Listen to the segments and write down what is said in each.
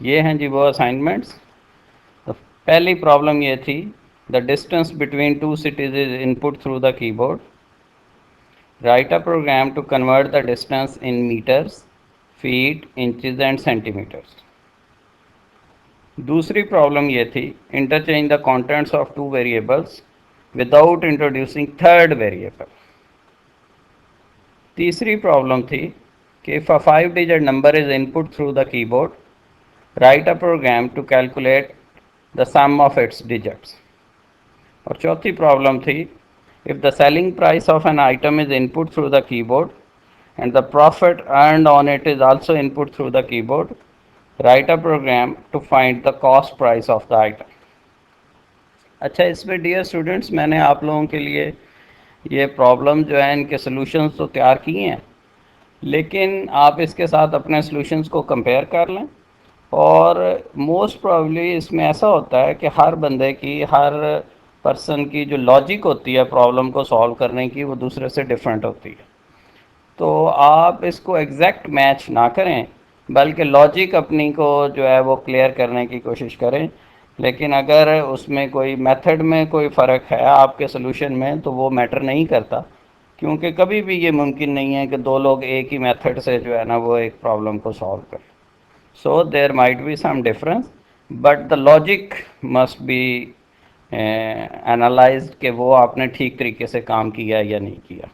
ये हैं जी वो असाइनमेंट्स। तो पहली प्रॉब्लम ये थी, the distance between two cities is input through the keyboard, right a program to convert the distance in metres, feet, inches and centimetres. दूसरी problem ये थी, interchange the contents of two variables without introducing third variable. तीसरी problem थी कि if a 5 digit number is input through the keyboard, right a program to calculate the sum of its digits. और चौथी problem थी, if the selling price of an item is input through the keyboard and the profit earned on it is also input through the keyboard, write a program to find the cost price of the item। अच्छा, इसमें dear students मैंने आप लोगों के लिए ये problem जो है इनके सॉल्यूशंस तो तैयार किए हैं, लेकिन आप इसके साथ अपने सॉल्यूशंस को कंपेयर कर लें। और मोस्ट प्रॉब्ली इसमें ऐसा होता है कि हर बंदे की, हर पर्सन की जो लॉजिक होती है प्रॉब्लम को सॉल्व करने की, वो दूसरे से डिफरेंट होती है। तो आप इसको एग्जैक्ट मैच ना करें, बल्कि लॉजिक अपनी को जो है वो क्लियर करने की कोशिश करें। लेकिन अगर उसमें कोई मेथड में कोई फ़र्क है आपके सोल्यूशन में, तो वो मैटर नहीं करता, क्योंकि कभी भी ये मुमकिन नहीं है कि दो लोग एक ही मेथड से जो है ना वो एक प्रॉब्लम को सॉल्व करें। So there might be some difference, but the logic must be analysed कि वो आपने ठीक तरीके से काम किया या नहीं किया।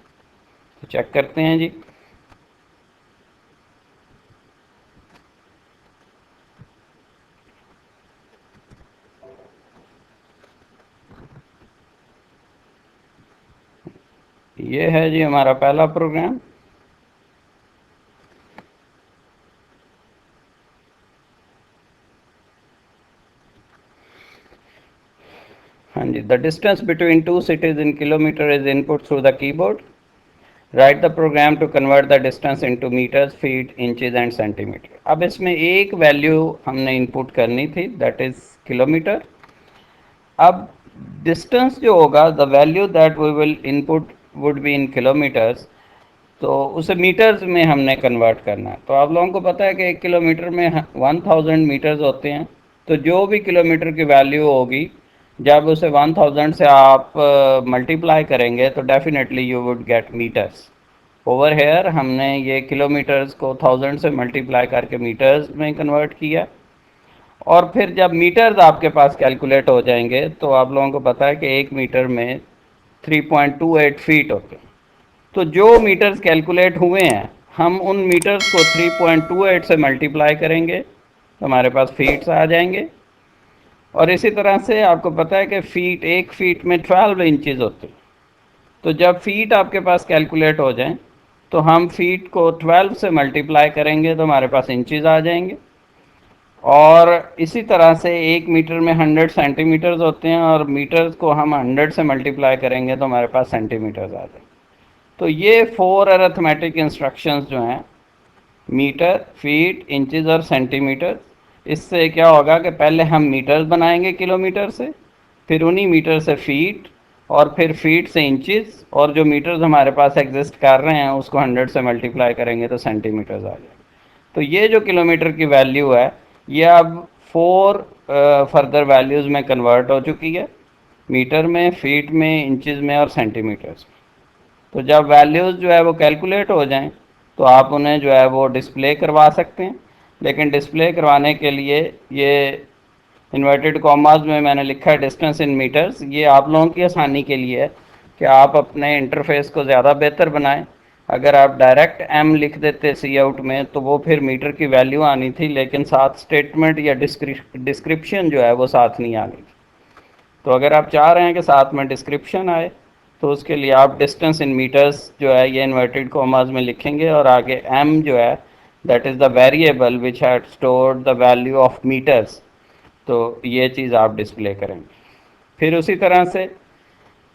तो चेक करते हैं जी। ये है जी हमारा पहला प्रोग्राम। हाँ जी, the distance between two cities in kilometer is input through the keyboard, write the program to convert the distance into meters, feet, inches and centimeter. अब इसमें एक वैल्यू हमने इनपुट करनी थी, दैट इज किलोमीटर। अब distance जो होगा, the value that we will input would be in kilometers, तो उसे मीटर्स में हमने कन्वर्ट करना है। तो आप लोगों को पता है कि 1 किलोमीटर में 1000 मीटर्स होते हैं। तो जो भी किलोमीटर की वैल्यू होगी, जब उसे 1000 से आप मल्टीप्लाई करेंगे तो definitely you would get metres. Over here हमने ये किलोमीटर्स को 1000 से मल्टीप्लाई करके मीटर्स में कन्वर्ट किया। और फिर जब मीटर्स आपके पास कैलकुलेट हो जाएंगे, तो आप लोगों को पता है कि 1 मीटर में 3.28 फीट होते हैं। तो जो मीटर्स कैलकुलेट हुए हैं, हम उन मीटर्स को 3.28 से मल्टीप्लाई करेंगे तो हमारे पास फीट्स आ जाएंगे। और इसी तरह से आपको पता है कि फीट, 1 फीट में 12 इंचज़ होते हैं। तो जब फीट आपके पास कैलकुलेट हो जाएं, तो हम फीट को 12 से मल्टीप्लाई करेंगे तो हमारे पास इंचज़ आ जाएंगे। और इसी तरह से 1 मीटर में 100 सेंटीमीटर्स होते हैं, और मीटर्स को हम 100 से मल्टीप्लाई करेंगे तो हमारे पास सेंटीमीटर्स आ जाएंगे। तो ये 4 अरिथमेटिक इंस्ट्रक्शंस जो हैं, मीटर, फीट, इंचज़ और सेंटीमीटर, इससे क्या होगा कि पहले हम मीटर्स बनाएंगे किलोमीटर से, फिर उन्हीं मीटर से फीट, और फिर फीट से इंचज़, और जो मीटर्स हमारे पास एग्जिस्ट कर रहे हैं उसको 100 से मल्टीप्लाई करेंगे तो सेंटीमीटर्स आ जाएंगे। तो ये जो किलोमीटर की वैल्यू है, ये अब 4 फर्दर वैल्यूज़ में कन्वर्ट हो चुकी है, मीटर में, फीट में, इंचज़ में और सेंटीमीटर्स में। तो जब वैल्यूज़ जो है वो कैलकुलेट हो जाएं, तो आप उन्हें जो है वो डिस्प्ले करवा सकते हैं। लेकिन डिस्प्ले करवाने के लिए ये इन्वर्टेड कॉमास में मैंने लिखा है डिस्टेंस इन मीटर्स, ये आप लोगों की आसानी के लिए है कि आप अपने इंटरफेस को ज़्यादा बेहतर बनाएं। अगर आप डायरेक्ट एम लिख देते सी आउट में, तो वो फिर मीटर की वैल्यू आनी थी, लेकिन साथ स्टेटमेंट या डिस्क्रिप्शन जो है वो साथ नहीं आनी थी। तो अगर आप चाह रहे हैं कि साथ में डिस्क्रिप्शन आए, तो उसके लिए आप डिस्टेंस इन मीटर्स जो है ये इन्वर्टेड कॉमास में लिखेंगे, और आगे एम जो है, that is the variable which had stored the value of metres, तो ये चीज़ आप डिस्प्ले करेंगे। फिर उसी तरह से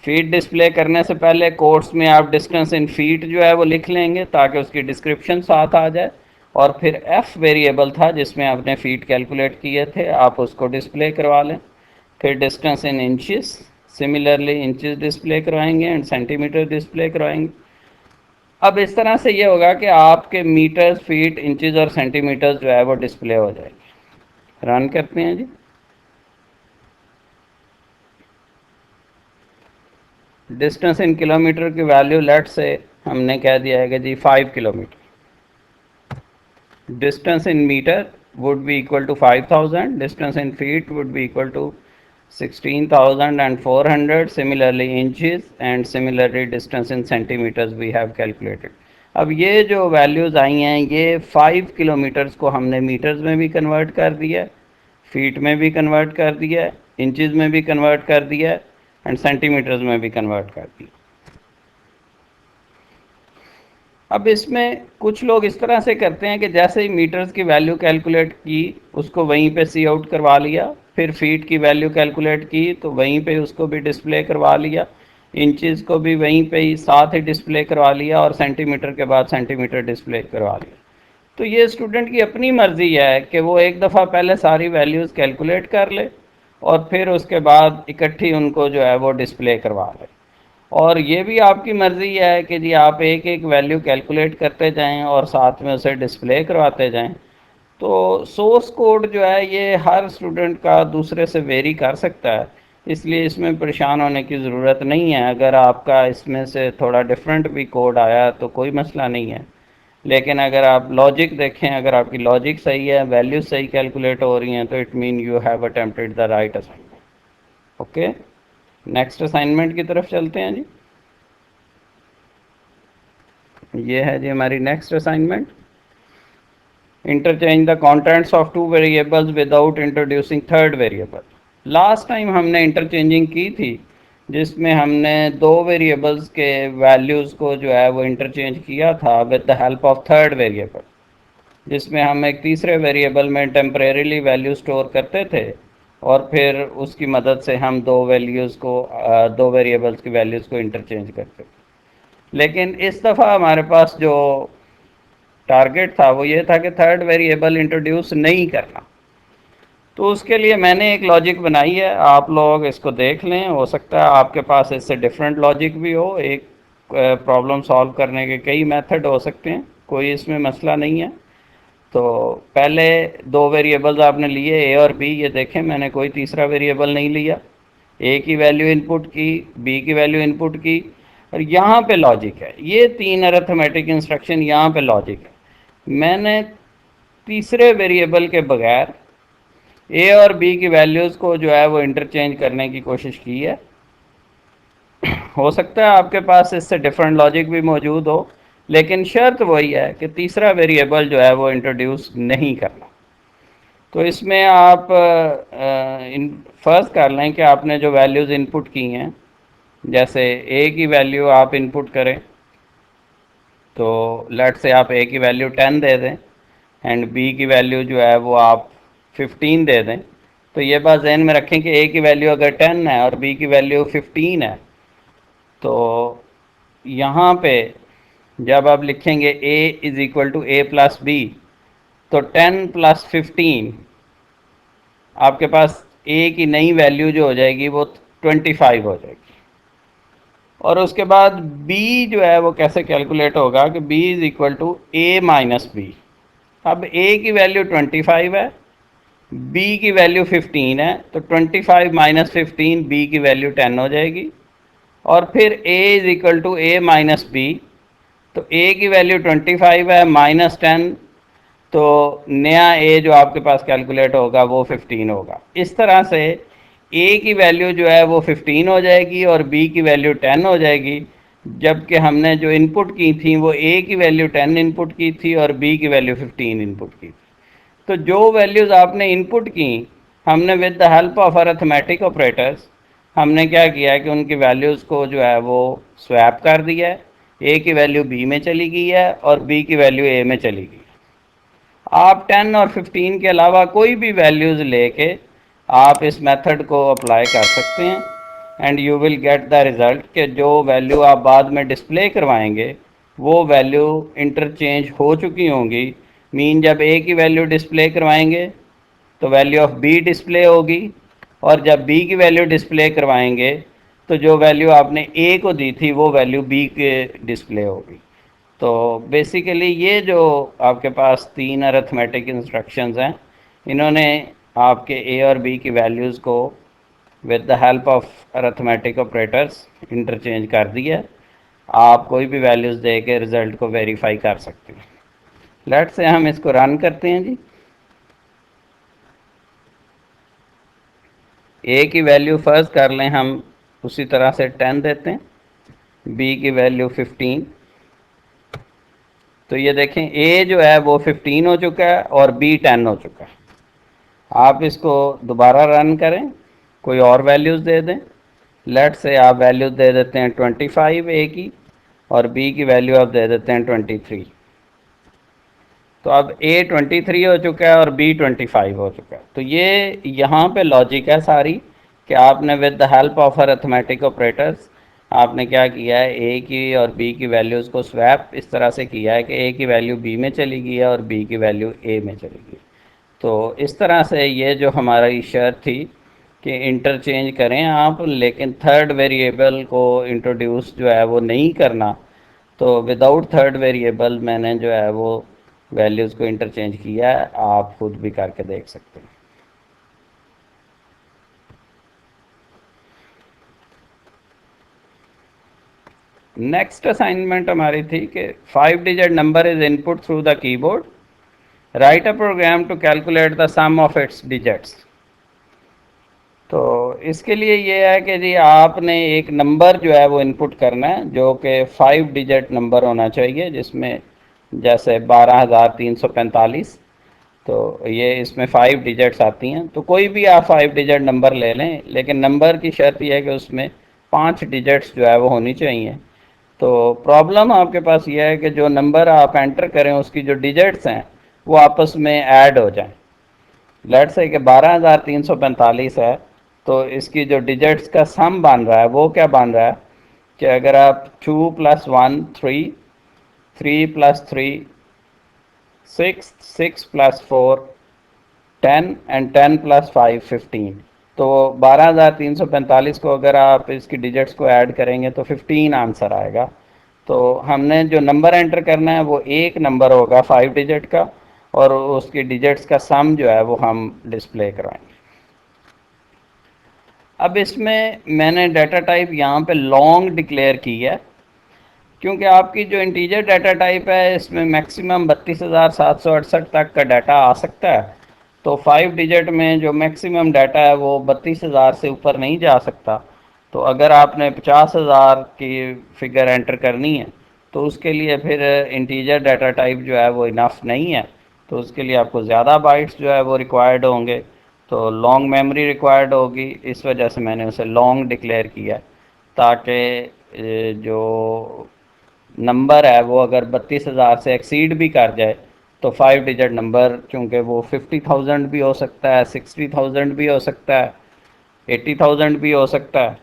फीट डिस्प्ले करने से पहले कोट्स में आप डिस्टेंस इन फीट जो है वो लिख लेंगे, ताकि उसकी डिस्क्रिप्शन साथ आ जाए। और फिर एफ वेरिएबल था जिसमें आपने फीट कैलकुलेट किए थे, आप उसको डिस्प्ले करवा लें। फिर distance in inches, similarly inches display करवाएंगे एंड सेंटीमीटर डिस्प्ले करवाएंगे। अब इस तरह से ये होगा कि आपके मीटर्स, फीट, इंचेस और सेंटीमीटर्स जो है वो डिस्प्ले हो जाएंगे। रन करते हैं जी। डिस्टेंस इन किलोमीटर की वैल्यू लेट से हमने कह दिया है कि जी 5 kilometre. Distance in meter would be equal to 5,000. Distance in feet would be equal to 16,400. Similarly, inches and similarly distance in centimeters we have calculated. अब ये जो वैल्यूज़ आई हैं ये 5 किलोमीटर्स को हमने मीटर्स में भी कन्वर्ट कर दिया, फीट में भी कन्वर्ट कर दिया, इंचज़ में भी कन्वर्ट कर दिया एंड सेंटीमीटर्स में भी कन्वर्ट कर दिया। अब इसमें कुछ लोग इस तरह से करते हैं कि जैसे ही मीटर्स की वैल्यू कैलकुलेट की उसको वहीं पे सी आउट करवा लिया, फिर फीट की वैल्यू कैलकुलेट की तो वहीं पे उसको भी डिस्प्ले करवा लिया, इंचज़ को भी वहीं पे ही साथ ही डिस्प्ले करवा लिया और सेंटीमीटर के बाद सेंटीमीटर डिस्प्ले करवा लिया। तो ये स्टूडेंट की अपनी मर्ज़ी है कि वो एक दफ़ा पहले सारी वैल्यूज़ कैलकुलेट कर ले और फिर उसके बाद इकट्ठी उनको जो है वो डिस्प्ले करवा ले। और ये भी आपकी मर्ज़ी है कि जी आप एक एक वैल्यू कैलकुलेट करते जाएं और साथ में उसे डिस्प्ले करवाते जाएं। तो सोर्स कोड जो है ये हर स्टूडेंट का दूसरे से वेरी कर सकता है, इसलिए इसमें परेशान होने की ज़रूरत नहीं है। अगर आपका इसमें से थोड़ा डिफरेंट भी कोड आया तो कोई मसला नहीं है, लेकिन अगर आप लॉजिक देखें, अगर आपकी लॉजिक सही है, वैल्यूज सही कैलकुलेट हो रही हैं तो it mean you have attempted the right assignment. Okay, next assignment की तरफ चलते हैं जी। ये है जी हमारी next assignment. Interchange the contents of two variables without introducing third variable. Last time हमने इंटरचेंजिंग की थी जिसमें हमने दो वेरिएबल्स के वैल्यूज़ को जो है वो इंटरचेंज किया था with the help of third variable, जिसमें हम एक तीसरे वेरिएबल में टेम्परेरीली वैल्यू स्टोर करते थे और फिर उसकी मदद से हम दो वैल्यूज़ को दो वेरिएबल्स की वैल्यूज़ को इंटरचेंज करते थे। लेकिन इस दफ़ा हमारे पास जो टारगेट था वो ये था कि थर्ड वेरिएबल इंट्रोड्यूस नहीं करना। तो उसके लिए मैंने एक लॉजिक बनाई है, आप लोग इसको देख लें। हो सकता है आपके पास इससे डिफरेंट लॉजिक भी हो, एक प्रॉब्लम सॉल्व करने के कई मेथड हो सकते हैं, कोई इसमें मसला नहीं है। तो पहले दो वेरिएबल्स आपने लिए ए और बी, ये देखें मैंने कोई तीसरा वेरिएबल नहीं लिया। ए की वैल्यू इनपुट की, बी की वैल्यू इनपुट की, और यहाँ पे लॉजिक है। ये तीन अरिथमेटिक इंस्ट्रक्शन यहाँ पे लॉजिक है। मैंने तीसरे वेरिएबल के बगैर ए और बी की वैल्यूज़ को जो है वो इंटरचेंज करने की कोशिश की है। हो सकता है आपके पास इससे डिफरेंट लॉजिक भी मौजूद हो, लेकिन शर्त वही है कि तीसरा वेरिएबल जो है वो इंट्रोड्यूस नहीं करना। तो इसमें आप फर्ज कर लें कि आपने जो वैल्यूज़ इनपुट की हैं, जैसे ए की वैल्यू आप इनपुट करें तो लेट से आप ए की वैल्यू 10 दे दें एंड बी की वैल्यू जो है वो आप 15 दे दें। तो ये बात जहन में रखें कि ए की वैल्यू अगर 10 है और बी की वैल्यू 15 है तो यहाँ पे जब आप लिखेंगे A is equal to A plus B तो 10 प्लस 15 आपके पास ए की नई वैल्यू जो हो जाएगी वो 25 हो जाएगी। और उसके बाद b जो है वो कैसे कैलकुलेट होगा कि b is equal to A minus B. अब a की वैल्यू 25 है, b की वैल्यू 15 है, तो 25 माइनस 15 b की वैल्यू 10 हो जाएगी। और फिर a is equal to A minus B, तो a की वैल्यू 25 है माइनस 10, तो नया a जो आपके पास कैलकुलेट होगा वो 15 होगा। इस तरह से a की वैल्यू जो है वो 15 हो जाएगी और b की वैल्यू 10 हो जाएगी, जबकि हमने जो इनपुट की थी वो a की वैल्यू 10 इनपुट की थी और b की वैल्यू 15 इनपुट की थी। तो जो वैल्यूज़ आपने इनपुट की, हमने with the help of arithmetic operators हमने क्या किया है कि उनकी वैल्यूज़ को जो है वो स्वैप कर दिया है। ए की वैल्यू बी में चली गई है और बी की वैल्यू ए में चली गई। आप 10 और 15 के अलावा कोई भी वैल्यूज़ लेके आप इस मेथड को अप्लाई कर सकते हैं and you will get the result कि जो वैल्यू आप बाद में डिस्प्ले करवाएंगे वो वैल्यू इंटरचेंज हो चुकी होंगी। मीन जब ए की वैल्यू डिस्प्ले करवाएंगे तो वैल्यू ऑफ बी डिस्प्ले होगी, और जब बी की वैल्यू डिस्प्ले करवाएंगे तो जो वैल्यू आपने ए को दी थी वो वैल्यू बी के डिस्प्ले होगी। तो बेसिकली ये जो आपके पास तीन अरिथमेटिक इंस्ट्रक्शंस हैं, इन्होंने आपके ए और बी की वैल्यूज़ को with the help of arithmetic operators interchange कर दिया। आप कोई भी वैल्यूज़ दे के रिज़ल्ट को वेरीफाई कर सकते हैं। लेट्स से हम इसको रन करते हैं जी। ए की वैल्यू फर्स्ट कर लें हम, उसी तरह से 10 देते हैं, बी की वैल्यू 15। तो ये देखें ए जो है वो 15 हो चुका है और बी 10 हो चुका है। आप इसको दोबारा रन करें, कोई और वैल्यूज़ दे दें। लेट से आप वैल्यूज़ दे देते हैं 25 ए की, और बी की वैल्यू आप दे देते हैं 23। तो अब ए 23 हो चुका है और बी 25 हो चुका है। तो ये यहाँ पे लॉजिक है सारी, कि आपने with the help of arithmetic operators आपने क्या किया है, ए की और बी की वैल्यूज़ को स्वैप इस तरह से किया है कि ए की वैल्यू बी में चली गई है और बी की वैल्यू ए में चली गई। तो इस तरह से ये जो हमारी शर्त थी कि इंटरचेंज करें आप, लेकिन थर्ड वेरिएबल को इंट्रोड्यूस जो है वो नहीं करना। तो विदाउट थर्ड वेरिएबल मैंने जो है वो वैल्यूज़ को इंटरचेंज किया है, आप खुद भी करके देख सकते हैं। नेक्स्ट असाइनमेंट हमारी थी कि 5 digit number is input through the keyboard, right a program to calculate the sum of its digits. तो इसके लिए ये है कि जी आपने एक नंबर जो है वो इनपुट करना है जो कि 5 डिजिट नंबर होना चाहिए, जिसमें जैसे 12,345। तो ये इसमें 5 डिजिट्स आती हैं। तो कोई भी आप 5 डिजिट नंबर ले लें, लेकिन नंबर की शर्त यह है कि उसमें 5 डिजिट्स जो है वो होनी चाहिए। तो प्रॉब्लम आपके पास यह है कि जो नंबर आप एंटर करें उसकी जो डिजिट्स हैं वो आपस में ऐड हो जाएं। लेट्स से कि 12,345 है, तो इसकी जो डिजिट्स का सम बन रहा है वो क्या बन रहा है कि अगर आप 2 + 1 3, 3 + 3 6, 6 + 4 10 एंड 10 + 5 15। तो 12,345 को अगर आप इसकी डिजिट्स को ऐड करेंगे तो 15 आंसर आएगा। तो हमने जो नंबर एंटर करना है वो एक नंबर होगा 5 डिजिट का, और उसकी डिजिट्स का सम जो है वो हम डिस्प्ले कराएंगे। अब इसमें मैंने डाटा टाइप यहाँ पे लॉन्ग डिक्लेयर की है, क्योंकि आपकी जो इंटीजर डाटा टाइप है इसमें मैक्सिमम 32,768 तक का डाटा आ सकता है। तो 5 डिजिट में जो मैक्सिमम डाटा है वो 32,000 से ऊपर नहीं जा सकता। तो अगर आपने 50,000 की फिगर एंटर करनी है तो उसके लिए फिर इंटीजर डाटा टाइप जो है वो इनफ नहीं है। तो उसके लिए आपको ज़्यादा बाइट्स जो है वो रिक्वायर्ड होंगे, तो लॉन्ग मेमोरी रिक्वायर्ड होगी। इस वजह से मैंने उसे लॉन्ग डिक्लेयर किया, ताकि जो नंबर है वो अगर 32,000 से एक्सीड भी कर जाए तो 5 डिजिट नंबर, चूँकि वो 50,000 भी हो सकता है, 60,000 भी हो सकता है, 80,000 भी हो सकता है।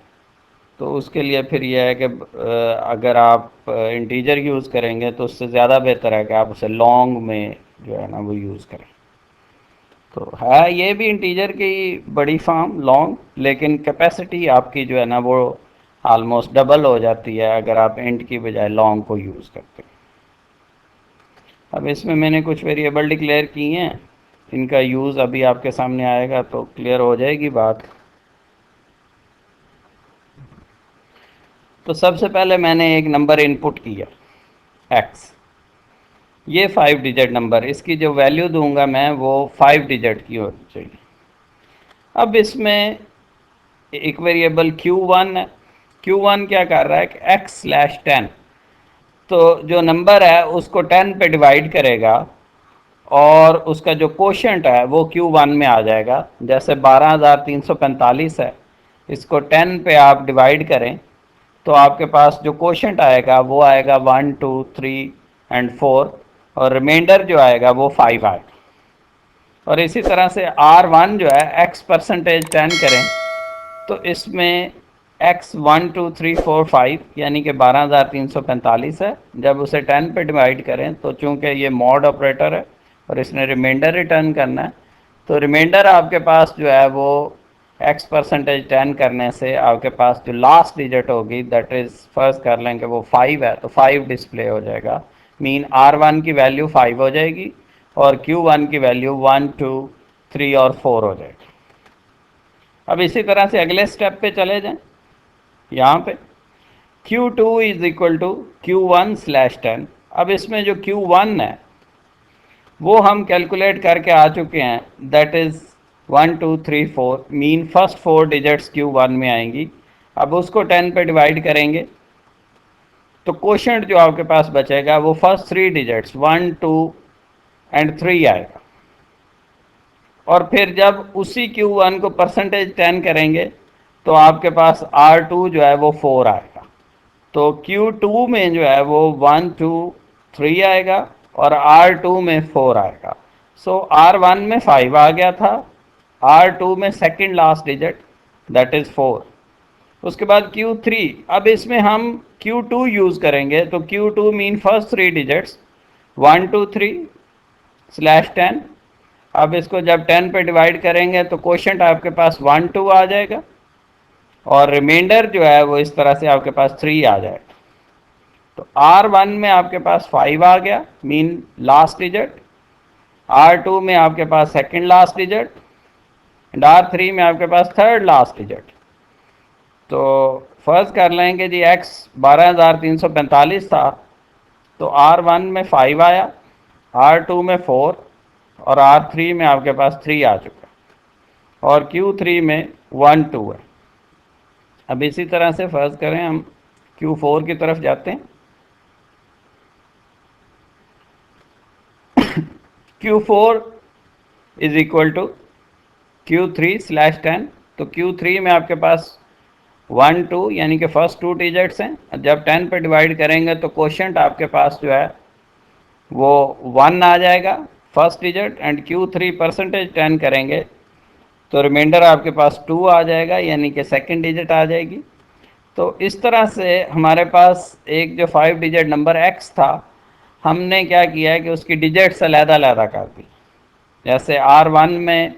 तो उसके लिए फिर यह है कि अगर आप इंटीजर यूज़ करेंगे तो उससे ज़्यादा बेहतर है कि आप उसे लॉन्ग में जो है ना वो यूज़ करें। तो है ये भी इंटीजर की बड़ी फॉर्म लॉन्ग, लेकिन कैपेसिटी आपकी जो है ना वो आलमोस्ट डबल हो जाती है अगर आप इंट की बजाय लॉन्ग को यूज़ करते हैं। अब इसमें मैंने कुछ वेरिएबल डिक्लेयर किए हैं, इनका यूज़ अभी आपके सामने आएगा तो क्लियर हो जाएगी बात। तो सबसे पहले मैंने एक नंबर इनपुट किया x, ये 5 डिजिट नंबर, इसकी जो वैल्यू दूंगा मैं वो 5 डिजिट की होनी चाहिए। अब इसमें एक वेरिएबल q1 है। q1 क्या कर रहा है कि x/10, तो जो नंबर है उसको 10 पे डिवाइड करेगा और उसका जो कोशेंट है वो Q1 में आ जाएगा। जैसे 12,345 है, इसको 10 पे आप डिवाइड करें तो आपके पास जो कोशेंट आएगा वो आएगा 1 2 3 एंड 4, और रिमाइंडर जो आएगा वो 5 आएगा। और इसी तरह से R1 जो है x%10 करें तो इसमें x 1 2 3 4 5 यानी कि 12,345 है। जब उसे 10 पे डिवाइड करें तो चूंकि ये मॉड ऑपरेटर है और इसने रिमाइंडर रिटर्न करना है, तो रिमाइंडर आपके पास जो है वो x%10 करने से आपके पास जो लास्ट डिजिट होगी दैट इज़ फर्स्ट कर लें कि वो 5 है, तो 5 डिस्प्ले हो जाएगा। मीन R1 की वैल्यू 5 हो जाएगी और Q1 की वैल्यू 1 2 3 और 4 हो जाएगा। अब इसी तरह से अगले स्टेप पे चले जाएं। यहाँ पे Q2 is equal to Q1/10। अब इसमें जो Q1 है वो हम कैलकुलेट करके आ चुके हैं, that is 1 2 3 4, mean first 4 digits Q1 में आएंगी। अब उसको 10 पे डिवाइड करेंगे तो क्वोशंट जो आपके पास बचेगा वो फर्स्ट 3 डिजिट्स 1 2 एंड 3 आएगा। और फिर जब उसी Q1 को परसेंटेज 10 करेंगे तो आपके पास R2 जो है वो 4 आएगा। तो Q2 में जो है वो 1 2 3 आएगा और R2 में 4 आएगा। सो R1 में 5 आ गया था, R2 में second last digit that is 4। उसके बाद Q3, अब इसमें हम Q2 यूज करेंगे तो Q2 मीन फर्स्ट 3 डिजिट्स 1 2 3/10। अब इसको जब 10 पे डिवाइड करेंगे तो क्वोशंट आपके पास 1 2 आ जाएगा और रिमाइंडर जो है वो इस तरह से आपके पास 3 आ जाएगा। तो R1 में आपके पास 5 आ गया, मीन लास्ट डिजिट। R2 में आपके पास second last digit and R3 में आपके पास थर्ड लास्ट डिजिट। तो फर्स्ट कर लेंगे जी x 12,345 था, तो R1 में 5 आया, R2 में 4 और R3 में आपके पास 3 आ चुका और Q3 में 1 2 है। अब इसी तरह से फर्ज करें हम Q4 की तरफ जाते हैं। Q4 is equal to Q3/10। तो Q3 में आपके पास 1 2 यानी कि फर्स्ट 2 डिजिट्स हैं। जब 10 पे डिवाइड करेंगे तो क्वोशंट आपके पास जो है वो 1 आ जाएगा first digit and Q3 percentage 10 करेंगे तो रिमाइंडर आपके पास 2 आ जाएगा यानी कि सेकंड डिजिट आ जाएगी। तो इस तरह से हमारे पास एक जो 5 डिजिट नंबर x था, हमने क्या किया है कि उसकी डिजिट्स अलग-अलग कर दी। जैसे R1 में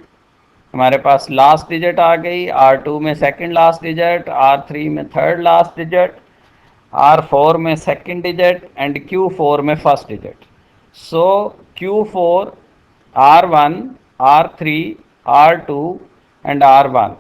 हमारे पास लास्ट डिजिट आ गई, R2 में सेकंड लास्ट डिजिट, R3 में थर्ड लास्ट डिजिट, R4 में सेकंड डिजिट एंड Q4 में first digit. So Q4, R1, R3, R2 and R1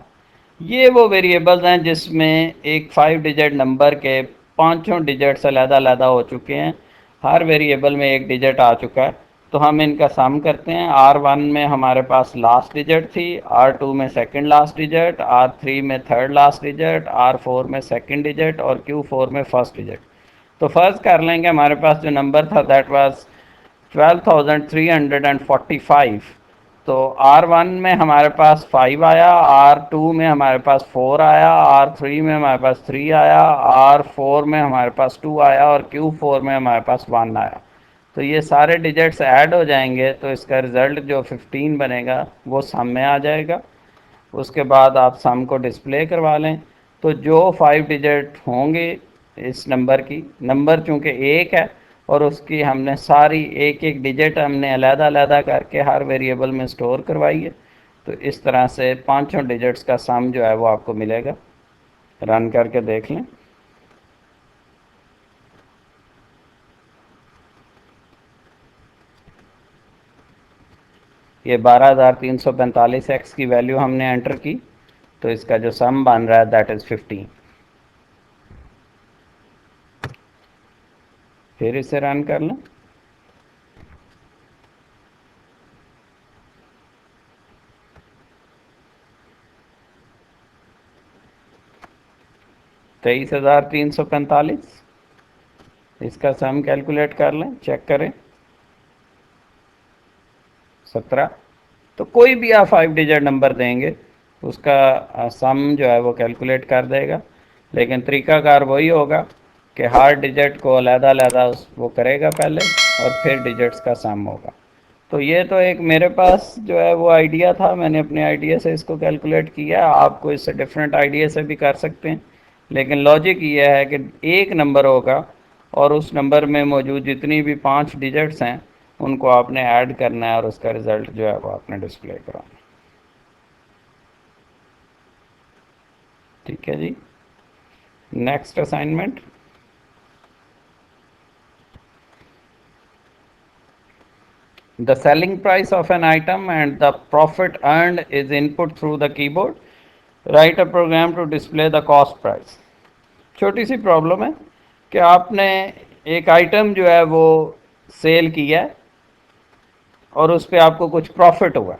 ये वो वेरिएबल्स हैं जिसमें एक 5 डिजिट नंबर के पांचों डिजिट्स अलग-अलग हो चुके हैं। हर वेरिएबल में एक डिजिट आ चुका है। तो हम इनका सम करते हैं। R1 में हमारे पास लास्ट डिजिट थी, R2 में सेकंड लास्ट डिजिट, R3 में थर्ड लास्ट डिजिट, R4 में सेकंड डिजिट और Q4 में फर्स्ट डिजिट। तो फर्स्ट कर लेंगे, हमारे पास जो नंबर था दैट वाज 12,345। तो R1 में हमारे पास 5 आया, R2 में हमारे पास 4 आया, R3 में हमारे पास 3 आया, R4 में हमारे पास 2 आया और Q4 में हमारे पास 1 आया। तो ये सारे डिजिट्स ऐड हो जाएंगे तो इसका रिज़ल्ट जो 15 बनेगा वो सम में आ जाएगा। उसके बाद आप सम को डिस्प्ले करवा लें तो जो 5 डिजिट होंगे इस नंबर की, नंबर चूँकि एक है और उसकी हमने सारी एक एक डिजिट हमने अलग-अलग करके हर वेरिएबल में स्टोर करवाई है। तो इस तरह से पांचों डिजिट्स का सम जो है वो आपको मिलेगा। रन करके देख लें। ये 12,345 एक्स की वैल्यू हमने एंटर की तो इसका जो सम बन रहा है दैट इज़ 15। फिर इसे रन कर लें। तेईस हज़ार 345, इसका सम कैलकुलेट कर लें, चेक करें। 17। तो कोई भी आप 5 डिजिट नंबर देंगे उसका सम जो है वो कैलकुलेट कर देगा, लेकिन तरीकाकार वही होगा कि हर डिजिट को अलग-अलग वो करेगा पहले और फिर डिजिट्स का सम होगा। तो ये तो एक मेरे पास जो है वो आइडिया था, मैंने अपने आइडिया से इसको कैलकुलेट किया। आपको इससे डिफरेंट आइडिया से भी कर सकते हैं, लेकिन लॉजिक ये है कि एक नंबर होगा और उस नंबर में मौजूद जितनी भी 5 डिजिट्स हैं उनको आपने ऐड करना है और उसका रिज़ल्ट जो है वो आपने डिस्प्ले कराना है। ठीक है जी। Next assignment. The selling price of an item and the profit earned is input through the keyboard. Write a program to display the cost price. छोटी सी प्रॉब्लम है कि आपने एक आइटम जो है वो सेल किया है और उस पर आपको कुछ प्रॉफिट हुआ।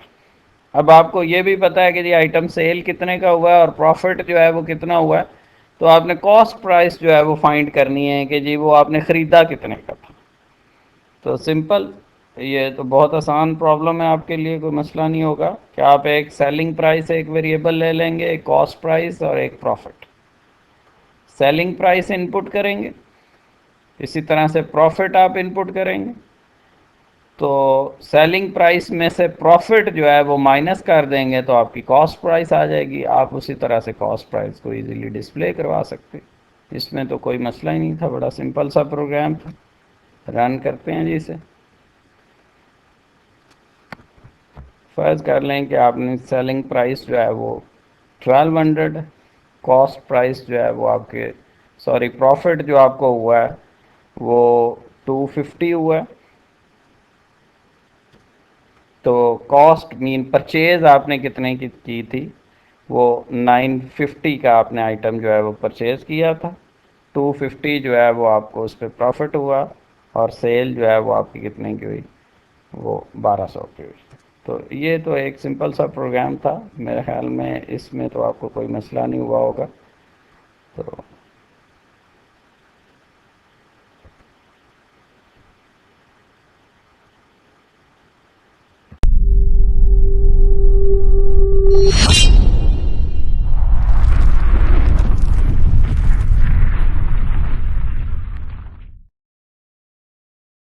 अब आपको ये भी पता है कि ये आइटम सेल कितने का हुआ है और प्रॉफिट जो है वो कितना हुआ है, तो आपने कॉस्ट प्राइस जो है वो फाइंड करनी है कि जी वो आपने ख़रीदा कितने का था। तो सिंपल, ये तो बहुत आसान प्रॉब्लम है आपके लिए, कोई मसला नहीं होगा कि आप एक सेलिंग प्राइस एक वेरिएबल ले लेंगे, एक कॉस्ट प्राइस और एक प्रॉफिट। सेलिंग प्राइस इनपुट करेंगे, इसी तरह से प्रॉफिट आप इनपुट करेंगे। तो सेलिंग प्राइस में से प्रॉफिट जो है वो माइनस कर देंगे तो आपकी कॉस्ट प्राइस आ जाएगी। आप उसी तरह से कॉस्ट प्राइस को इजीली डिस्प्ले करवा सकते। इसमें तो कोई मसला ही नहीं था, बड़ा सिंपल सा प्रोग्राम था। रन करते हैं जी इसे। फर्ज कर लें कि आपने सेलिंग प्राइस जो है वो 1200, कॉस्ट प्राइस जो है वो आपके सॉरी प्रॉफिट जो आपको हुआ है वो 250 हुआ है। तो कॉस्ट मीन परचेज आपने कितने की थी, वो 950 का आपने आइटम जो है वो परचेज़ किया था। 250 जो है वो आपको उस पर प्रॉफिट हुआ और सेल जो है वो आपकी कितने की हुई, वो 1200 की हुई। तो ये तो एक सिंपल सा प्रोग्राम था, मेरे ख्याल में इसमें तो आपको कोई मसला नहीं हुआ होगा। तो